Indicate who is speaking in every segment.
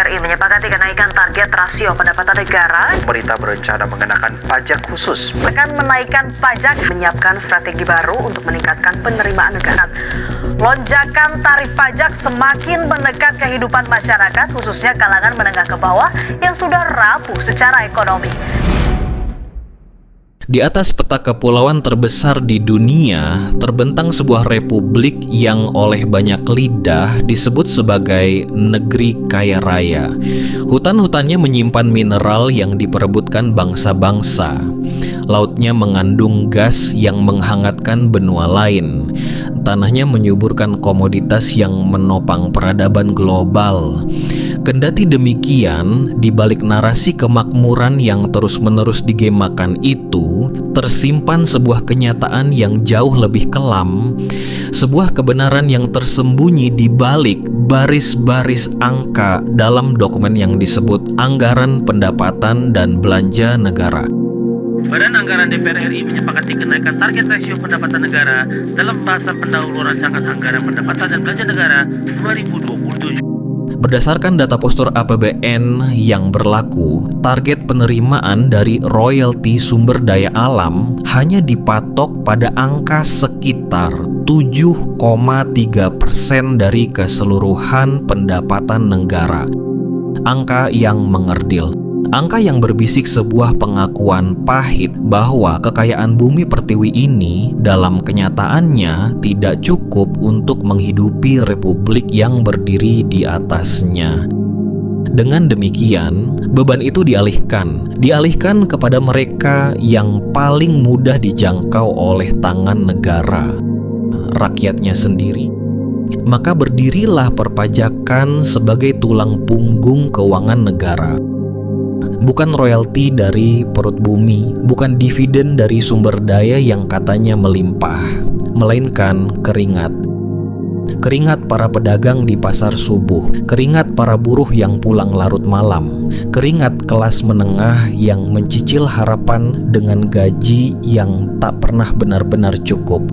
Speaker 1: RI menyepakati kenaikan target rasio pendapatan negara.
Speaker 2: Pemerintah berencana mengenakan pajak khusus.
Speaker 1: Akan menaikkan pajak, menyiapkan strategi baru untuk meningkatkan penerimaan negara. Lonjakan tarif pajak semakin mendekat kehidupan masyarakat, khususnya kalangan menengah ke bawah yang sudah rapuh secara ekonomi.
Speaker 3: Di atas peta kepulauan terbesar di dunia, terbentang sebuah republik yang oleh banyak lidah disebut sebagai negeri kaya raya. Hutan-hutannya menyimpan mineral yang diperebutkan bangsa-bangsa. Lautnya mengandung gas yang menghangatkan benua lain. Tanahnya menyuburkan komoditas yang menopang peradaban global. Kendati demikian, di balik narasi kemakmuran yang terus-menerus digemakan itu, tersimpan sebuah kenyataan yang jauh lebih kelam, sebuah kebenaran yang tersembunyi di balik baris-baris angka dalam dokumen yang disebut Anggaran Pendapatan dan Belanja Negara.
Speaker 4: Badan Anggaran DPR RI menyepakati kenaikan target rasio pendapatan negara dalam pembahasan pendahuluan rancangan Anggaran Pendapatan dan Belanja Negara 2027.
Speaker 3: Berdasarkan data postur APBN yang berlaku, target penerimaan dari royalti sumber daya alam hanya dipatok pada angka sekitar 7,3% dari keseluruhan pendapatan negara. Angka yang mengerdil. Angka yang berbisik sebuah pengakuan pahit bahwa kekayaan bumi pertiwi ini dalam kenyataannya tidak cukup untuk menghidupi republik yang berdiri di atasnya. Dengan demikian, beban itu dialihkan kepada mereka yang paling mudah dijangkau oleh tangan negara, rakyatnya sendiri. Maka berdirilah perpajakan sebagai tulang punggung keuangan negara. Bukan royalti dari perut bumi, bukan dividen dari sumber daya yang katanya melimpah, melainkan keringat. Keringat para pedagang di pasar subuh, keringat para buruh yang pulang larut malam, keringat kelas menengah yang mencicil harapan dengan gaji yang tak pernah benar-benar cukup.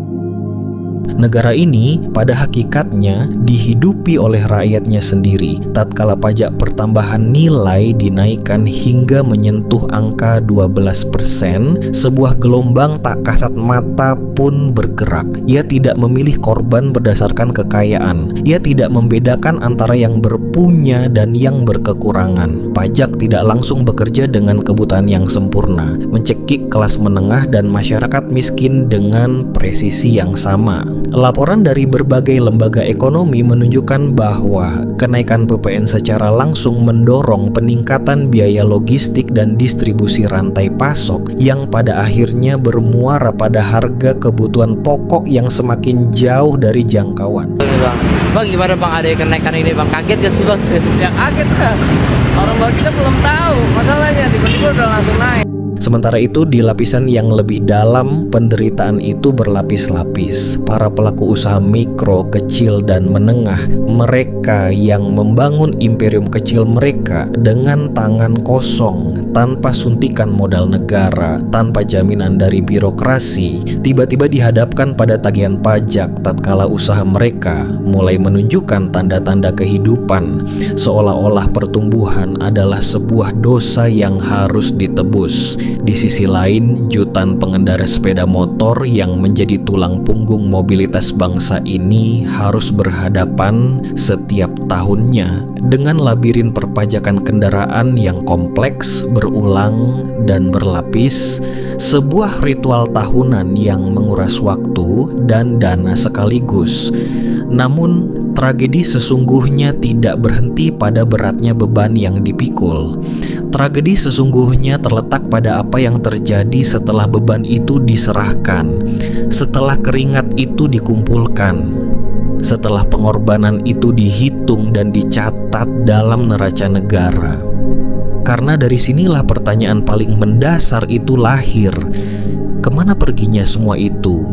Speaker 3: Negara ini pada hakikatnya dihidupi oleh rakyatnya sendiri tatkala pajak pertambahan nilai dinaikkan hingga menyentuh angka 12%, sebuah gelombang tak kasat mata pun bergerak. Ia tidak memilih korban berdasarkan kekayaan. Ia tidak membedakan antara yang berpunya dan yang berkekurangan. Pajak tidak langsung bekerja dengan kebutuhan yang sempurna, mencekik kelas menengah dan masyarakat miskin dengan presisi yang sama. Laporan dari berbagai lembaga ekonomi menunjukkan bahwa kenaikan PPN secara langsung mendorong peningkatan biaya logistik dan distribusi rantai pasok yang pada akhirnya bermuara pada harga kebutuhan pokok yang semakin jauh dari jangkauan.
Speaker 5: Bang, gimana Bang ada kenaikan ini Bang? Kaget gak sih Bang?
Speaker 4: Ya kaget kan. Orang baru kita belum tahu masalahnya, tiba-tiba udah langsung naik.
Speaker 3: Sementara itu, di lapisan yang lebih dalam, penderitaan itu berlapis-lapis. Para pelaku usaha mikro, kecil, dan menengah, mereka yang membangun imperium kecil mereka dengan tangan kosong, tanpa suntikan modal negara, tanpa jaminan dari birokrasi, tiba-tiba dihadapkan pada tagihan pajak tatkala usaha mereka mulai menunjukkan tanda-tanda kehidupan, seolah-olah pertumbuhan adalah sebuah dosa yang harus ditebus. Di sisi lain, jutaan pengendara sepeda motor yang menjadi tulang punggung mobilitas bangsa ini harus berhadapan setiap tahunnya dengan labirin perpajakan kendaraan yang kompleks, berulang, dan berlapis, sebuah ritual tahunan yang menguras waktu dan dana sekaligus. Namun, tragedi sesungguhnya tidak berhenti pada beratnya beban yang dipikul. Tragedi sesungguhnya terletak pada apa yang terjadi setelah beban itu diserahkan, setelah keringat itu dikumpulkan, setelah pengorbanan itu dihitung dan dicatat dalam neraca negara. Karena dari sinilah pertanyaan paling mendasar itu lahir. Kemana perginya semua itu?